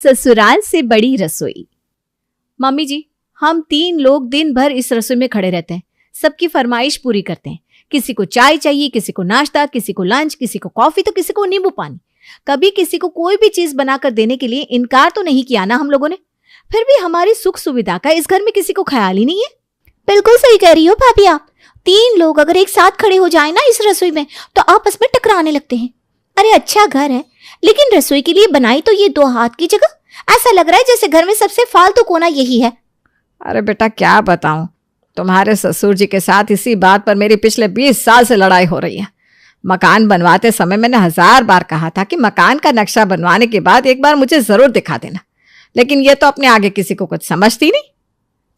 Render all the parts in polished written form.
ससुराल से बड़ी रसोई। मम्मी जी, हम 3 लोग दिन भर इस रसोई में खड़े रहते हैं, सबकी फरमाइश पूरी करते हैं। किसी को चाय चाहिए, किसी को नाश्ता, किसी को लंच, किसी को कॉफी तो किसी को नींबू पानी। कभी किसी को कोई भी चीज बनाकर देने के लिए इनकार तो नहीं किया ना हम लोगों ने। फिर भी हमारी सुख सुविधा का इस घर में किसी को ख्याल ही नहीं है। बिल्कुल सही कह रही हो भाभी आप। 3 लोग अगर एक साथ खड़े हो जाए ना इस रसोई में तो आपस में टकराने लगते हैं। अरे अच्छा घर है, लेकिन रसोई के लिए बनाई तो ये 2 हाथ की जगह। ऐसा लग रहा है जैसे घर में सबसे फालतू कोना यही है। अरे बेटा क्या बताऊं, तुम्हारे ससुर जी के साथ इसी बात पर मेरी पिछले 20 साल से लड़ाई हो रही है। मकान बनवाते समय मैंने 1000 बार कहा था कि मकान का नक्शा बनवाने के बाद एक बार मुझे जरूर दिखा देना, लेकिन ये तो अपने आगे किसी को कुछ समझती नहीं।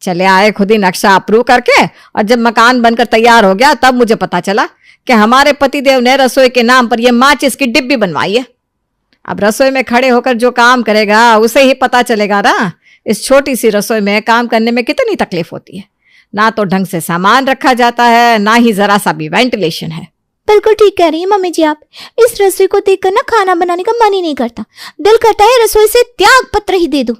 चले आए खुद ही नक्शा अप्रूव करके, और जब मकान बनकर तैयार हो गया तब मुझे पता चला कि हमारे पतिदेव ने रसोई के नाम पर यह माचिस की डिब्बी बनवाई है। अब रसोई में खड़े होकर जो काम करेगा उसे ही पता चलेगा ना इस छोटी सी रसोई में काम करने में कितनी तकलीफ होती है। ना तो ढंग से सामान रखा जाता है, ना ही जरा सा भी वेंटिलेशन है। बिल्कुल ठीक कह रही है मम्मी जी आप। इस रसोई को देखकर ना खाना बनाने का मन ही नहीं करता। दिल करता है रसोई से त्याग पत्र ही दे दो।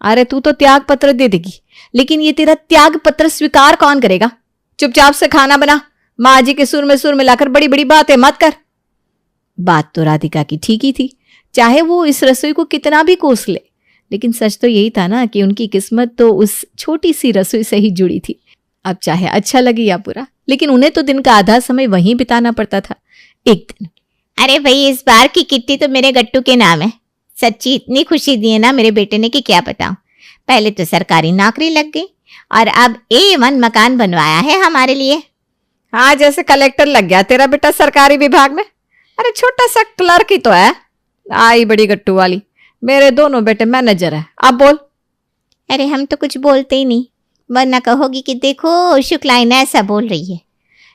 अरे तू तो त्याग पत्र दे देगी, लेकिन ये तेरा त्याग पत्र स्वीकार कौन करेगा? चुपचाप से खाना बना, माँ जी के सुर में सुर मिलाकर बड़ी बड़ी बातें मत कर। बात तो राधिका की ठीक ही थी, चाहे वो इस रसोई को कितना भी कोस ले, लेकिन सच तो यही था ना कि उनकी किस्मत तो उस छोटी सी रसोई से ही जुड़ी थी। अब चाहे अच्छा लगे या बुरा, लेकिन उन्हें तो दिन का आधा समय वहीं बिताना पड़ता था। एक दिन, अरे भाई इस बार की किट्टी तो मेरे गट्टू के नाम है। सच्ची इतनी खुशी दी है ना मेरे बेटे ने कि क्या बताऊं। पहले तो सरकारी नौकरी लग गई और अब A1 मकान बनवाया है हमारे लिए। हाँ, जैसे कलेक्टर लग गया तेरा बेटा सरकारी विभाग में। अरे छोटा सा क्लर्क ही तो है। आई बड़ी गट्टू वाली, मेरे दोनों बेटे मैनेजर है। अब बोल। अरे हम तो कुछ बोलते ही नहीं, वरना कहोगी कि देखो शुक्लाइन ऐसा बोल रही है।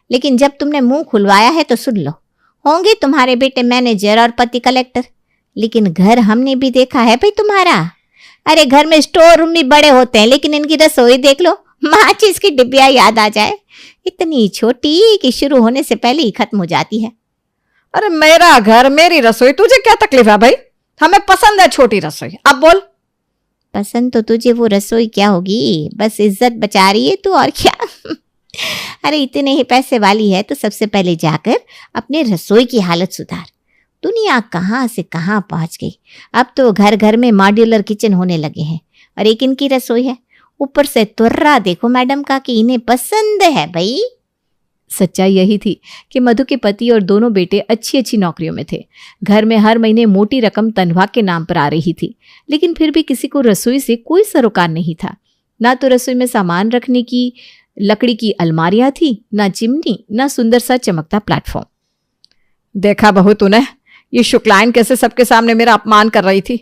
लेकिन जब तुमने मुंह खुलवाया है तो सुन लो, होंगे तुम्हारे बेटे मैनेजर और पति कलेक्टर, लेकिन घर हमने भी देखा है भाई तुम्हारा। अरे घर में स्टोर रूम भी बड़े होते हैं, लेकिन इनकी रसोई देख लो, माचिस की डिब्बियां याद आ जाए। इतनी छोटी कि शुरू होने से पहले ही खत्म हो जाती है। अरे मेरा घर मेरी रसोई, तुझे क्या तकलीफ है भाई? हमें पसंद है छोटी रसोई। अब बोल। पसंद तो तुझे वो रसोई क्या होगी, बस इज्जत बचा रही है तू, और क्या। अरे इतने ही पैसे वाली है तो सबसे पहले जाकर अपने रसोई की हालत सुधार। दुनिया कहाँ से कहाँ पहुंच गई। अब तो घर घर में मॉड्यूलर किचन होने लगे हैं, और एक इनकी रसोई है। ऊपर से तुर्रा देखो मैडम का कि इन्हें पसंद है भाई। सच्चाई यही थी कि मधु के पति और दोनों बेटे अच्छी अच्छी नौकरियों में थे। घर में हर महीने मोटी रकम तनख्वाह के नाम पर आ रही थी, लेकिन फिर भी किसी को रसोई से कोई सरोकार नहीं था। ना तो रसोई में सामान रखने की लकड़ी की अलमारियां थी, ना चिमनी, ना सुंदर सा चमकता प्लेटफॉर्म। देखा बहू तूने, ये शुक्लाइन कैसे सबके सामने मेरा अपमान कर रही थी।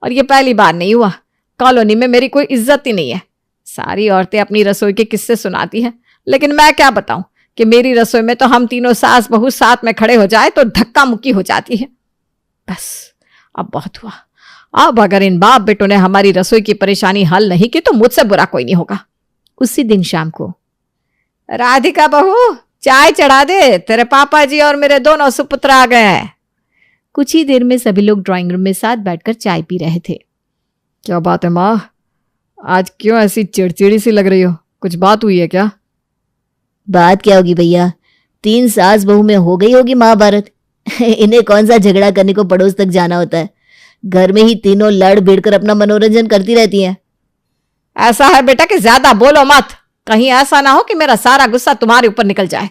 और ये पहली बार नहीं हुआ, कॉलोनी में मेरी कोई इज्जत ही नहीं है। सारी औरतें अपनी रसोई के किस्से सुनाती हैं, लेकिन मैं क्या बताऊं कि मेरी रसोई में तो हम तीनों सास बहू साथ में खड़े हो जाए तो धक्का मुक्की हो जाती है। बस अब बहुत हुआ। अब अगर इन बाप बेटों ने हमारी रसोई की परेशानी हल नहीं की तो मुझसे बुरा कोई नहीं होगा। उसी दिन शाम को, राधिका बहू चाय चढ़ा दे, तेरे पापा जी और मेरे दोनों सुपुत्र आ गए हैं। कुछ ही देर में सभी लोग ड्राइंग रूम में साथ बैठकर चाय पी रहे थे। क्या बात है माँ, आज क्यों ऐसी चिड़चिड़ी सी लग रही हो? कुछ बात हुई है क्या? बात क्या होगी भैया, 3 सास बहू में हो गई होगी महाभारत। इन्हें कौन सा झगड़ा करने को पड़ोस तक जाना होता है। घर में ही तीनों लड़ भिड़कर अपना मनोरंजन करती रहती हैं। ऐसा है बेटा कि ज्यादा बोलो मत, कहीं ऐसा ना हो कि मेरा सारा गुस्सा तुम्हारे ऊपर निकल जाए।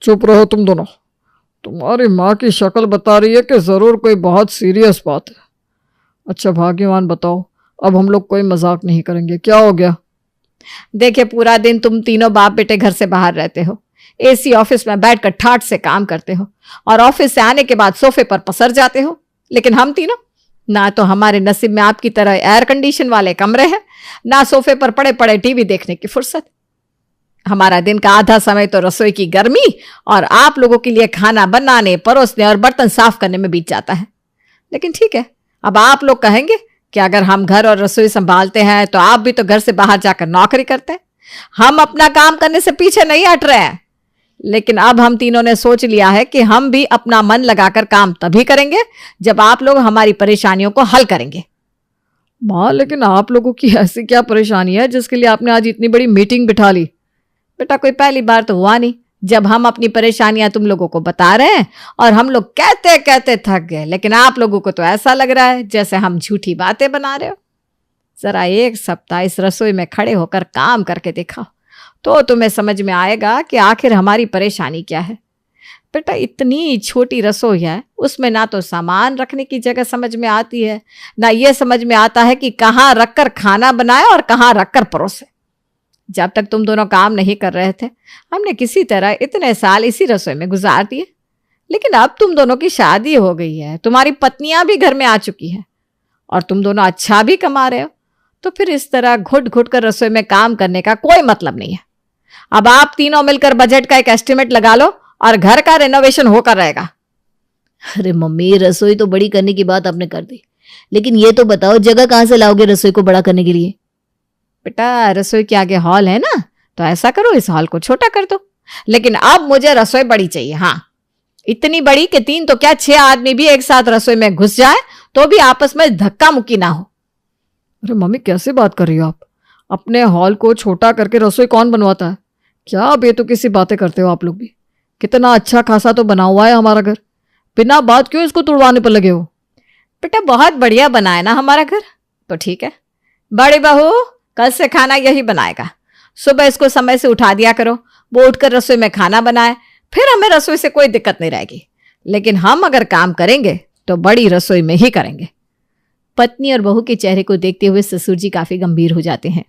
चुप रहो तुम दोनों। तुम्हारी माँ की शक्ल बता रही है कि जरूर कोई बहुत सीरियस बात है। अच्छा भाग्यवान, बताओ, अब हम लोग कोई मजाक नहीं करेंगे। क्या हो गया? देखिए, पूरा दिन तुम तीनों बाप बेटे घर से बाहर रहते हो, एसी ऑफिस में बैठकर ठाठ से काम करते हो, और ऑफिस से आने के बाद सोफे पर पसर जाते हो। लेकिन हम तीनों, ना तो हमारे नसीब में आपकी तरह एयर कंडीशन वाले कमरे हैं, ना सोफे पर पड़े पड़े टीवी देखने की फुर्सत। हमारा दिन का आधा समय तो रसोई की गर्मी और आप लोगों के लिए खाना बनाने, परोसने और बर्तन साफ करने में बीत जाता है। लेकिन ठीक है, अब आप लोग कहेंगे कि अगर हम घर और रसोई संभालते हैं तो आप भी तो घर से बाहर जाकर नौकरी करते हैं। हम अपना काम करने से पीछे नहीं हट रहे हैं, लेकिन अब हम तीनों ने सोच लिया है कि हम भी अपना मन लगाकर काम तभी करेंगे जब आप लोग हमारी परेशानियों को हल करेंगे। माँ लेकिन आप लोगों की ऐसी क्या परेशानी है जिसके लिए आपने आज इतनी बड़ी मीटिंग बिठा ली? बेटा कोई पहली बार तो हुआ नहीं जब हम अपनी परेशानियां तुम लोगों को बता रहे हैं और हम लोग कहते कहते थक गए, लेकिन आप लोगों को तो ऐसा लग रहा है जैसे हम झूठी बातें बना रहे हो। जरा एक सप्ताह इस रसोई में खड़े होकर काम करके दिखाओ तो तुम्हें समझ में आएगा कि आखिर हमारी परेशानी क्या है। बेटा इतनी छोटी रसोई है, उसमें ना तो सामान रखने की जगह समझ में आती है, ना ये समझ में आता है कि कहाँ रखकर खाना बनाए और कहाँ रखकर परोसे। जब तक तुम दोनों काम नहीं कर रहे थे हमने किसी तरह इतने साल इसी रसोई में गुजार दिए, लेकिन अब तुम दोनों की शादी हो गई है, तुम्हारी पत्नियां भी घर में आ चुकी हैं और तुम दोनों अच्छा भी कमा रहे हो, तो फिर इस तरह घुट घुट कर रसोई में काम करने का कोई मतलब नहीं है। अब आप तीनों मिलकर बजट का एक एस्टिमेट लगा लो और घर का रेनोवेशन होकर रहेगा। अरे मम्मी, रसोई तो बड़ी करने की बात आपने कर दी, लेकिन ये तो बताओ जगह कहाँ से लाओगे रसोई को बड़ा करने के लिए? बेटा रसोई के आगे हॉल है ना, तो ऐसा करो इस हॉल को छोटा कर दो, लेकिन अब मुझे रसोई बड़ी चाहिए। हाँ, इतनी बड़ी कि 3 तो क्या 6 आदमी भी एक साथ रसोई में घुस जाए तो भी आपस में धक्का मुक्की ना हो। अरे मम्मी कैसे बात कर रही हो आप? अपने हॉल को छोटा करके रसोई कौन बनवाता है? क्या बेतुकी बातें करते हो आप लोग भी। कितना अच्छा खासा तो बना हुआ है हमारा घर, बिना बात क्यों इसको तुड़वाने पर लगे हो? बेटा बहुत बढ़िया बना है ना हमारा घर, तो ठीक है बड़ी बहू कल से खाना यही बनाएगा। सुबह इसको समय से उठा दिया करो, वो उठकर रसोई में खाना बनाए, फिर हमें रसोई से कोई दिक्कत नहीं रहेगी। लेकिन हम अगर काम करेंगे तो बड़ी रसोई में ही करेंगे। पत्नी और बहू के चेहरे को देखते हुए ससुर जी काफी गंभीर हो जाते हैं।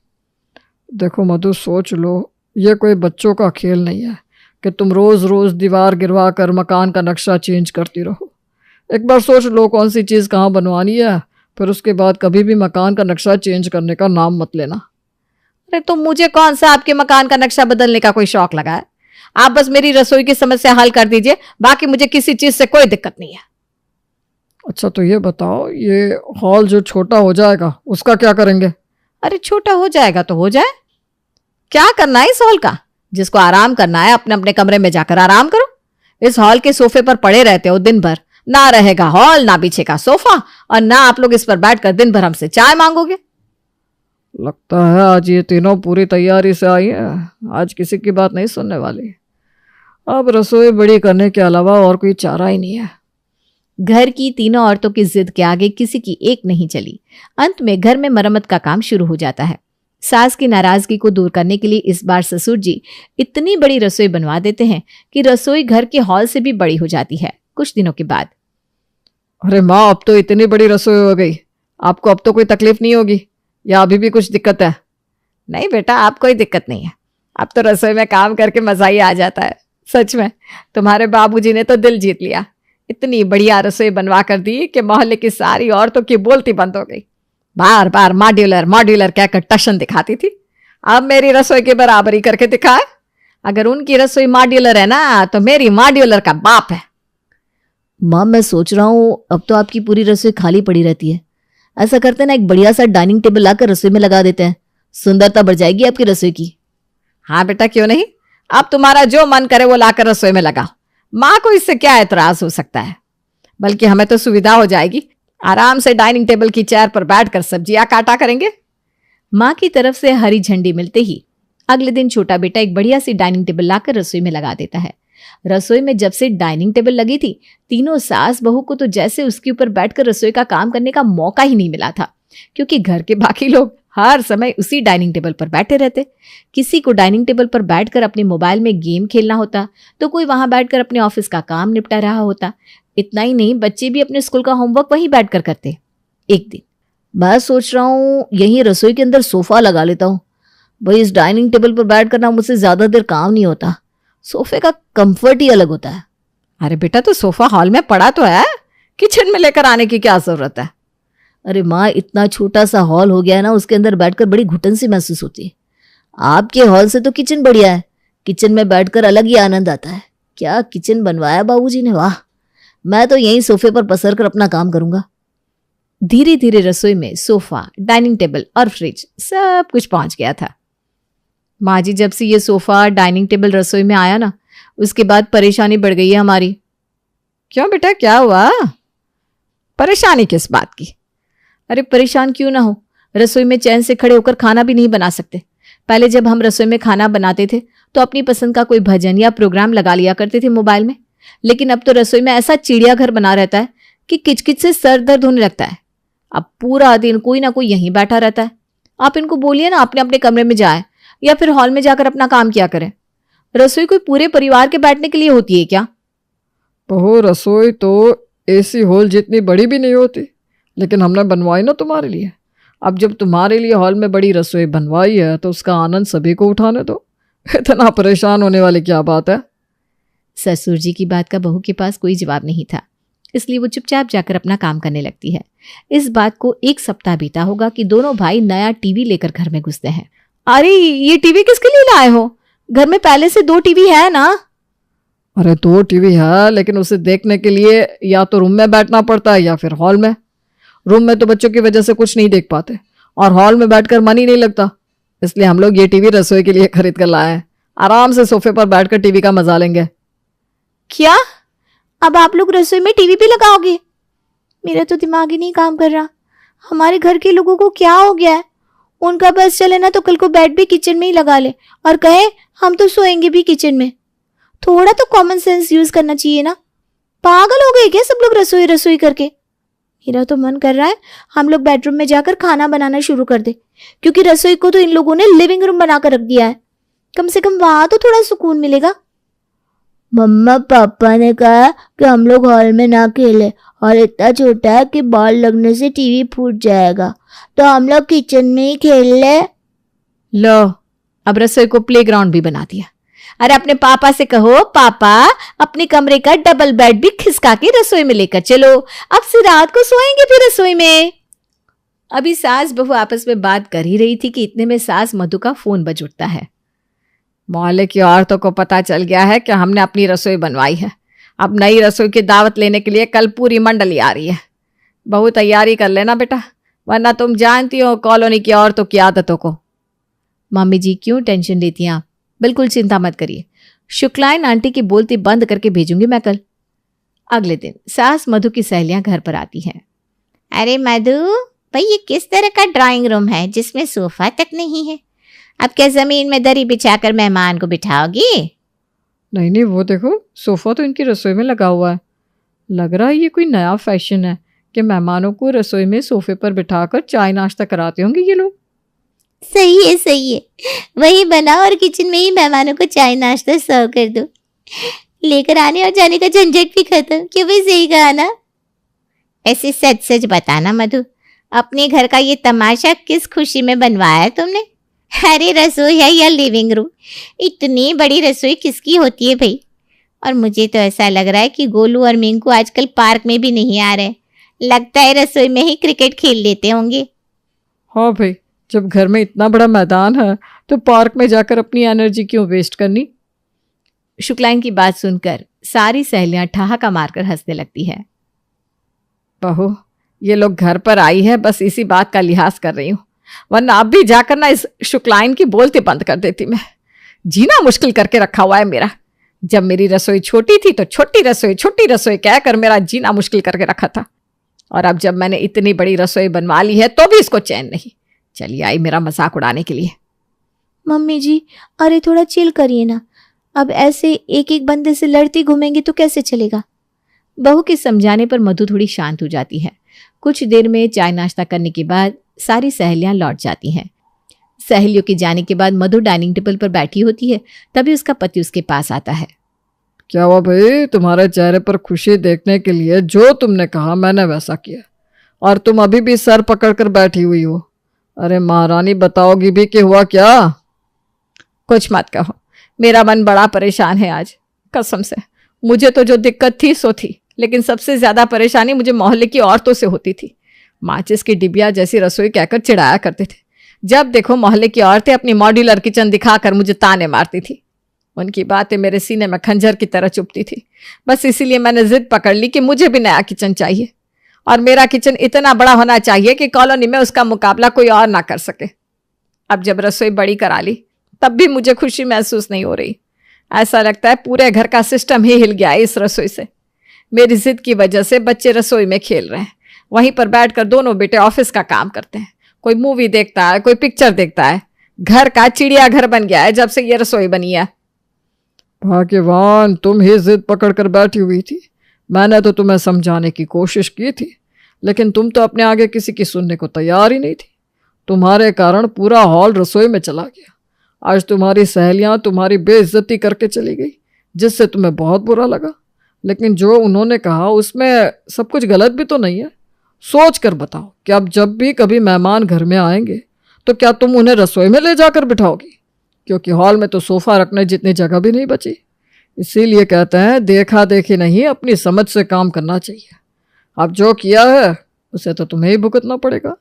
देखो मधु, सोच लो, ये कोई बच्चों का खेल नहीं है कि तुम रोज रोज दीवार गिरवा कर मकान का नक्शा चेंज करती रहो। एक बार सोच लो कौन सी चीज़ कहाँ बनवानी है, फिर उसके बाद कभी भी मकान का नक्शा चेंज करने का नाम मत लेना। अरे तो मुझे कौन सा आपके मकान का नक्शा बदलने का कोई शौक लगा है? आप बस मेरी रसोई की समस्या हल कर दीजिए, बाकी मुझे किसी चीज से कोई दिक्कत नहीं है। अच्छा तो ये बताओ, ये हॉल जो छोटा हो जाएगा उसका क्या करेंगे? अरे छोटा हो जाएगा तो हो जाए, क्या करना है इस हॉल का? जिसको आराम करना है अपने अपने कमरे में जाकर आराम करो। इस हॉल के सोफे पर पड़े रहते हो दिन भर, ना रहेगा हॉल ना बिछेगा सोफा, और ना आप लोग इस पर बैठकर दिन भर हमसे चाय मांगोगे। लगता है आज ये तीनों पूरी तैयारी से आई है, आज किसी की बात नहीं सुनने वाली। अब रसोई बड़ी करने के अलावा और कोई चारा ही नहीं है। घर की तीनों औरतों की जिद के आगे किसी की एक नहीं चली। अंत में घर में मरम्मत का काम शुरू हो जाता है। सास की नाराजगी को दूर करने के लिए इस बार ससुर जी इतनी बड़ी रसोई बनवा देते हैं कि रसोई घर के हॉल से भी बड़ी हो जाती है। कुछ दिनों के बाद, अरे माँ, अब तो इतनी बड़ी रसोई हो गई, आपको अब तो कोई तकलीफ नहीं होगी या अभी भी कुछ दिक्कत है? नहीं बेटा, आप कोई दिक्कत नहीं है, अब तो रसोई में काम करके मजा ही आ जाता है। सच में तुम्हारे बाबूजी ने तो दिल जीत लिया, इतनी बढ़िया रसोई बनवा कर दी कि मोहल्ले की सारी औरतों की बोलती बंद हो गई। बार बार मॉड्यूलर मॉड्यूलर कहकर टशन दिखाती थी, अब मेरी रसोई की बराबरी करके दिखाए। अगर उनकी रसोई मॉड्यूलर है ना, तो मेरी मॉड्यूलर का बाप है। माँ, मैं सोच रहा हूँ अब तो आपकी पूरी रसोई खाली पड़ी रहती है। ऐसा करते ना, एक बढ़िया सा डाइनिंग टेबल लाकर रसोई में लगा देते हैं, सुंदरता बढ़ जाएगी आपकी रसोई की। हाँ बेटा, क्यों नहीं, अब तुम्हारा जो मन करे वो लाकर रसोई में लगाओ, माँ को इससे क्या एतराज हो सकता है। बल्कि हमें तो सुविधा हो जाएगी, आराम से डाइनिंग टेबल की चेयर पर बैठकर सब्जियां काटा करेंगे। माँ की तरफ से हरी झंडी मिलते ही अगले दिन छोटा बेटा एक बढ़िया सी डाइनिंग टेबल लाकर रसोई में लगा देता है। रसोई में जब से डाइनिंग टेबल लगी थी, तीनों सास बहू को तो जैसे उसके ऊपर बैठकर रसोई का काम करने का मौका ही नहीं मिला था, क्योंकि घर के बाकी लोग हर समय उसी डाइनिंग टेबल पर बैठे रहते। किसी को डाइनिंग टेबल पर बैठकर अपने मोबाइल में गेम खेलना होता, तो कोई वहां बैठकर अपने ऑफिस का काम निपटा रहा होता। इतना ही नहीं, बच्चे भी अपने स्कूल का होमवर्क वहीं बैठकर करते। एक दिन मैं सोच रहा हूँ यहीं रसोई के अंदर सोफा लगा लेता हूँ। भाई, इस डाइनिंग टेबल पर बैठ करना मुझसे ज्यादा देर काम नहीं होता, सोफे का कंफर्ट ही अलग होता है। अरे बेटा, तो सोफा हॉल में पड़ा तो है, किचन में लेकर आने की क्या जरूरत है? अरे माँ, इतना छोटा सा हॉल हो गया है ना, उसके अंदर बैठकर बड़ी घुटन सी महसूस होती है। आपके हॉल से तो किचन बढ़िया है, किचन में बैठकर अलग ही आनंद आता है। क्या किचन बनवाया बाबूजी ने, वाह। मैं तो यहीं सोफे पर पसर कर अपना काम करूंगा। धीरे धीरे रसोई में सोफा, डाइनिंग टेबल और फ्रिज सब कुछ पहुंच गया था। माँ जी, जब से ये सोफा डाइनिंग टेबल रसोई में आया ना, उसके बाद परेशानी बढ़ गई है हमारी। क्यों बेटा, क्या हुआ? परेशानी किस बात की? अरे परेशान क्यों ना हो, रसोई में चैन से खड़े होकर खाना भी नहीं बना सकते। पहले जब हम रसोई में खाना बनाते थे तो अपनी पसंद का कोई भजन या प्रोग्राम लगा लिया करते थे मोबाइल में, लेकिन अब तो रसोई में ऐसा चिड़ियाघर बना रहता है कि किचकिच से सर दर्द होने लगता है। अब पूरा दिन कोई ना कोई यहीं बैठा रहता है। आप इनको बोलिए ना अपने अपने कमरे में जाए या फिर हॉल में जाकर अपना काम किया करें। रसोई कोई पूरे परिवार के बैठने के लिए होती है क्या? बहू रसोई तो एसी हॉल जितनी बड़ी भी नहीं होती, लेकिन हमने बनवाई ना तुम्हारे लिए। अब जब तुम्हारे लिए हॉल में बड़ी रसोई बनवाई है तो उसका आनंद सभी को उठाने दो। इतना परेशान होने वाली क्या बात है? ससुर जी की बात का बहू के पास कोई जवाब नहीं था, इसलिए वो चुपचाप जाकर अपना काम करने लगती है। इस बात को 1 सप्ताह बीता होगा कि दोनों भाई नया टीवी लेकर घर में घुसते हैं। अरे ये टीवी किसके लिए लाए हो? घर में पहले से 2 टीवी है ना? अरे 2 टीवी है, लेकिन उसे देखने के लिए या तो रूम में बैठना पड़ता है या फिर हॉल में। रूम में तो बच्चों की वजह से कुछ नहीं देख पाते और हॉल में बैठकर मन ही नहीं लगता, इसलिए हम लोग ये टीवी रसोई के लिए खरीद कर लाए हैं। आराम से सोफे पर बैठकर टीवी का मजा लेंगे। क्या अब आप लोग रसोई में टीवी भी लगाओगे? मेरा तो दिमाग ही नहीं काम कर रहा। हमारे घर के लोगों को क्या हो गया है? उनका बस चले ना तो कल को बेड भी किचन में ही लगा ले और कहे हम तो सोएंगे भी किचन में। थोड़ा तो कॉमन सेंस यूज करना चाहिए ना। पागल हो गए क्या सब लोग रसोई रसोई करके? मेरा तो मन कर रहा है हम लोग बेडरूम में जाकर खाना बनाना शुरू कर दे, क्योंकि रसोई को तो इन लोगों ने लिविंग रूम बनाकर रख दिया है। कम से कम वहां तो थोड़ा सुकून मिलेगा। मम्मा पापा ने कहा कि हम लोग हॉल में ना खेले और इतना छोटा है कि बॉल लगने से टीवी फूट जाएगा, तो हम लोग किचन में ही खेल ले। लो, अब रसोई को प्लेग्राउंड भी बना दिया। अरे अपने पापा से कहो, पापा अपने कमरे का डबल बेड भी खिसका के रसोई में लेकर चलो, अब से रात को सोएंगे फिर रसोई में। अभी सास बहू आपस में बात कर ही रही थी कि इतने में सास मधु का फोन बज उठता है। मोहल्ले की औरतों को पता चल गया है कि हमने अपनी रसोई बनवाई है। अब नई रसोई की दावत लेने के लिए कल पूरी मंडली आ रही है। बहू तैयारी कर लेना बेटा, वरना तुम जानती हो कॉलोनी की औरतों की आदतों को। मम्मी जी क्यों टेंशन लेती हैं आप? बिल्कुल चिंता मत करिए, शुक्लाइन आंटी की बोलती बंद करके भेजूंगी मैं कल। अगले दिन सास मधु की सहेलियां घर पर आती हैं। अरे मधु भाई, ये किस तरह का ड्राइंग रूम है जिसमें सोफा तक नहीं है? अब क्या जमीन में दरी बिछाकर मेहमान को बिठाओगी? नहीं नहीं, वो देखो सोफा तो इनकी रसोई में लगा हुआ है। लग रहा है ये कोई नया फैशन है कि मेहमानों को रसोई में सोफे पर बिठाकर चाय नाश्ता कराते होंगे ये लोग। सही है सही है, वही बनाओ और किचन में ही मेहमानों को चाय नाश्ता सर्व कर दो। लेकर आने और जाने का झंझट भी खत्म। क्यों भाई, सही कहा ना? ऐसे सच सच बताना मधु, अपने घर का ये तमाशा किस खुशी में बनवाया है तुमने? अरे रसोई है या लिविंग रूम, इतनी बड़ी रसोई किसकी होती है भाई? और मुझे तो ऐसा लग रहा है कि गोलू और मिंकू आजकल पार्क में भी नहीं आ रहे, लगता है रसोई में ही क्रिकेट खेल लेते होंगे। हाँ भाई, जब घर में इतना बड़ा मैदान है तो पार्क में जाकर अपनी एनर्जी क्यों वेस्ट करनी। शुक्लाइन की बात सुनकर सारी सहेलियां ठहाका मारकर हंसने लगती है। बहू ये लोग घर पर आई है, बस इसी बात का लिहाज कर रही हूँ, वरना अब भी जाकर ना इस शुक्लाइन की बोलती बंद कर देती मैं। जीना मुश्किल करके रखा हुआ है मेरा। जब मेरी रसोई छोटी थी तो छोटी रसोई कहकर मेरा जीना मुश्किल करके रखा था, और अब जब मैंने इतनी बड़ी रसोई बनवा ली है तो भी इसको चैन नहीं। चलिए आई मेरा मजाक उड़ाने के लिए। मम्मी जी अरे थोड़ा चिल करिए ना, अब ऐसे एक एक बंदे से लड़ती घूमेंगे तो कैसे चलेगा? बहू के समझाने पर मधु थोड़ी शांत हो जाती है। कुछ देर में चाय नाश्ता करने के बाद सारी सहेलियां लौट जाती हैं। सहेलियों के जाने के बाद मधु डाइनिंग टेबल पर बैठी होती है, तभी उसका पति उसके पास आता है। क्या हुआ भाई, तुम्हारे चेहरे पर खुशी देखने के लिए जो तुमने कहा मैंने वैसा किया, और तुम अभी भी सर पकड़कर बैठी हुई हो। अरे महारानी, बताओगी भी कि हुआ क्या? कुछ मत कहो, मेरा मन बड़ा परेशान है आज, कसम से। मुझे तो जो दिक्कत थी सो थी, लेकिन सबसे ज्यादा परेशानी मुझे मोहल्ले की औरतों से होती थी। माचिस की डिबिया जैसी रसोई कहकर चिढ़ाया करते थे। जब देखो मोहल्ले की औरतें अपनी मॉड्यूलर किचन दिखाकर मुझे ताने मारती थी। उनकी बातें मेरे सीने में खंजर की तरह चुभती थी। बस इसीलिए मैंने जिद पकड़ ली कि मुझे भी नया किचन चाहिए, और मेरा किचन इतना बड़ा होना चाहिए कि कॉलोनी में उसका मुकाबला कोई और ना कर सके। अब जब रसोई बड़ी करा ली तब भी मुझे खुशी महसूस नहीं हो रही। ऐसा लगता है पूरे घर का सिस्टम ही हिल गया है इस रसोई से। मेरी जिद की वजह से बच्चे रसोई में खेल रहे हैं, वहीं पर बैठकर दोनों बेटे ऑफिस का काम करते हैं। कोई मूवी देखता है, कोई पिक्चर देखता है। घर का चिड़ियाघर बन गया है जब से ये रसोई बनी है। भाग्यवान, तुम ही जिद पकड़ कर बैठी हुई थी। मैंने तो तुम्हें समझाने की कोशिश की थी, लेकिन तुम तो अपने आगे किसी की सुनने को तैयार ही नहीं थी। तुम्हारे कारण पूरा हॉल रसोई में चला गया। आज तुम्हारी सहेलियां तुम्हारी बेइज्जती करके चली गई, जिससे तुम्हें बहुत बुरा लगा। लेकिन जो उन्होंने कहा उसमें सब कुछ गलत भी तो नहीं है। सोच कर बताओ कि अब जब भी कभी मेहमान घर में आएंगे तो क्या तुम उन्हें रसोई में ले जाकर बिठाओगी? क्योंकि हॉल में तो सोफा रखने जितनी जगह भी नहीं बची। इसीलिए कहते हैं देखा देखी नहीं, अपनी समझ से काम करना चाहिए। अब जो किया है उसे तो तुम्हें ही भुगतना पड़ेगा।